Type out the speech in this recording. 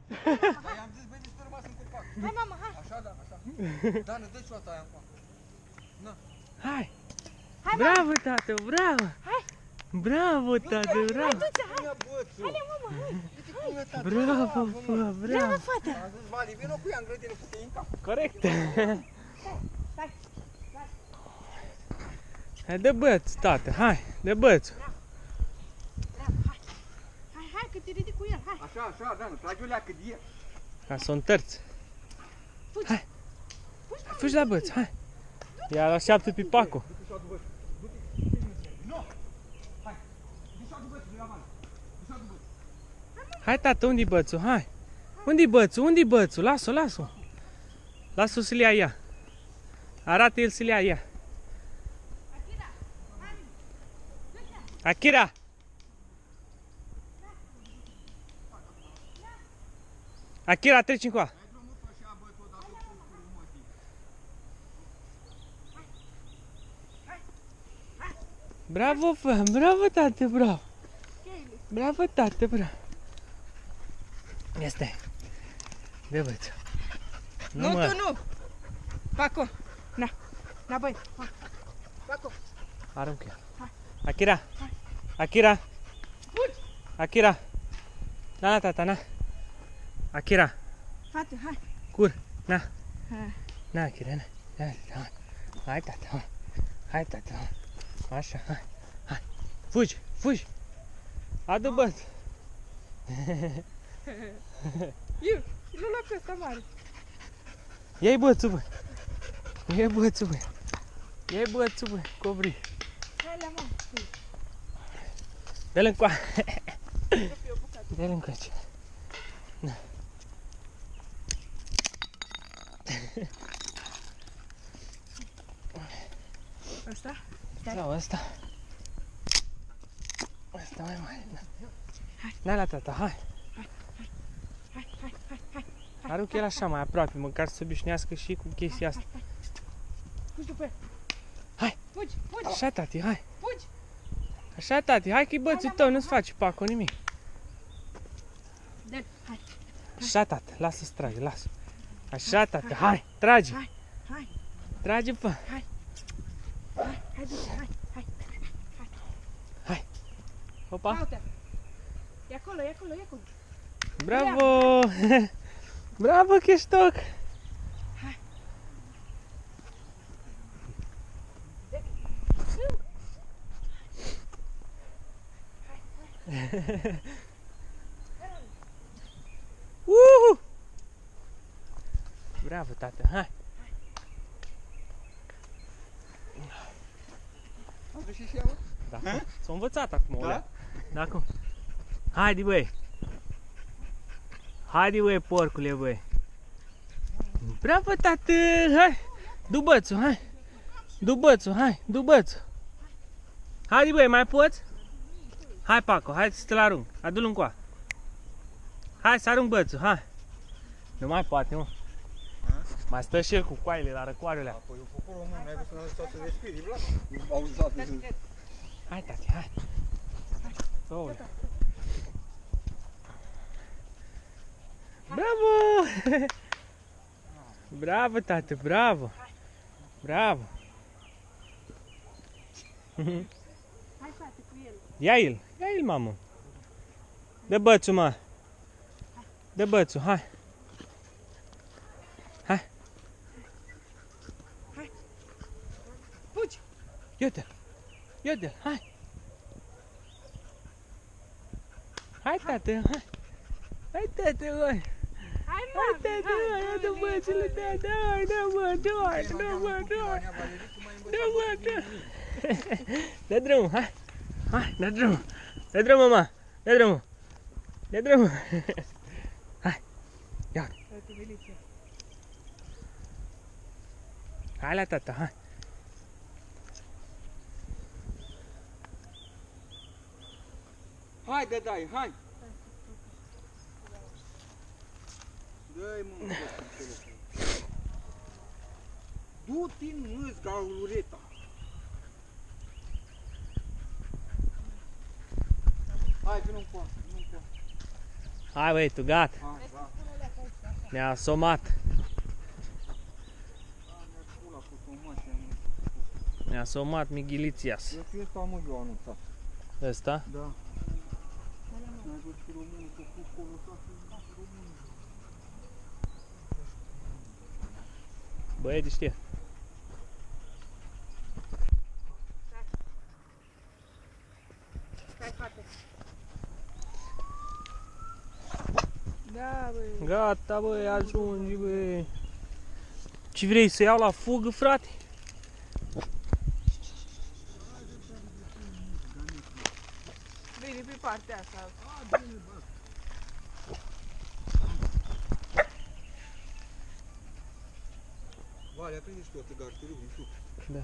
Dar i-am zis, vezi, să rămas în copac. Hai, mama, hai. Așa, da, așa. Dan, îți dă cioata aia acum. Na. Hai! Hai, Bravo, tată, bravo! Hai. Bravo, tată, bravo! Ia bățul. Haide, mama, hai. Uite cum e tata. Bravo, bă, Bravo, bravo! fată. Am zis, Vali, vină cu ea în grădină cu tine în cap. Corect! Stai. Hai, dă băț, tată, hai, dă băț! Bravo, hai. Hai, că te ridic cu el, hai. Așa, așa, Dan, trage-o leacă de el. Ca să o întărți. Fugi. Hai. Fugi, mama. Fugi la băț, hai! Ia așteaptă pipacul. Du-te și adu bățul. Du-te. Nu! Hai. Du-te și adu bățul, la mână. Du-te și adu bățul. Hai, tată, unde-i bățul? Hai! Unde-i bățul? Unde-i bățul? Lasă-o, lasă-o! Lasă-o să-l ia ea. Arată el să-l ia ea. Akira! Akira, treci încoa! Bravo, fă! Bravo, tată, bravo! Bravo, tată, bravo! Este! De băț! Nu, tu nu. Paco. Na. Na, băi. Paco. Aruncă el. Hai. Akira! Hai. Akira! Fugi. Akira! Na, na, tata, na! Akira! Fată, hai. Cur! Na! Hai. Na, Akira, na! Hai, hai, tata, hai! Hai, tata, hai! Așa, hai! Hai! Fugi! Fugi! Adu băț! Eu, nu lua pe ăsta mare. Ia-i bățul, bă! Ia-i bățul, bă! Ia-i bățul, bă! Cobri! Hai la mama. Dă-l încoa! Dă-l încoace! Ăsta? Sau ăsta? Ăsta mai mare, da. N-ai la tata, hai! Hai, hai, hai, hai. Arunc el așa mai aproape, măcar să se obișnuiască și cu chestia asta. Fugi după el. Hai. Fugi, fugi, Așa, tati, hai! fugi. Așa, tati, hai că-i bățul tău, nu-ți face Paco nimic. Dă-l, hai. Așa, tată, lasă-ți trage, lasă. Așa, tată, hai, trage! Hai, hai, Trage, fă! hai. Hai, hai, du-te, hai, hai. Opa! Caută. E acolo, e acolo, e acolo. Bravo! Bravo, Cheștoc! Uhu! Bravo, tată, hai! Am dus și ea, mă? Da, s-a învățat acum, Da? Olea. Da, acum. Haide, băi! Haide, băi, porcule, băi! Bravo, tată! Hai! Du bățul, hai! Du bățul, hai! Du bățul! Haide, băi, mai poți? Hai, Paco, hai să te-l arunc. Adu-l încoa. Hai să arunc bățul, hai! Nu mai poate, mă. Mai stă și el cu coaile la răcoarele. Apoi eu acolo, mă, n-ai văzut să stau să respiri, bla? Auzat, Hai, tati, hai! Aoleu. Bravo! Bravo, tată, bravo! Bravo! Hai, frate, cu el. Ia-l, mamă! Dă bățul, mă! Dă bățul, hai! Hai! Hai. Fugi. Ia-te-l! Ia-te-l, hai! Hai, tată, hai! Hai, tată, hai! Hai, Hai, mami, tată, hai, dă bățile, tată, hai, dă mă, dă-i, dă-mă, dă-i! Dă-mă, dă! Dă drumul, hai! Hai, dă drumul! Dă drumul, mă! Dă drumul! Dă drumul! Hai! Ia! Hai la tata, hai! Hai, dai, hai! Dă-i, mă, du-te în mâți, gaulureta! Hai, vină-mi cu asta, vină-mi cu asta. Hai, băi, tu gata! Hai, da. Ne-a asomat. Pula cu tomașa, mă. Ne-a asomat Miguilițias. Eu știu ăsta, mă, eu anunțat. Ăsta? Da. N-ai văzut românul că cu colosat în românul. Băieți știe. Stai, frate. Da, băi. Gata, băi, ajungi, băi. Ce vrei, să iau la fugă, frate? Vine pe partea asta. Vale, aprinde și tu o țigară, te rog, în sus. Da.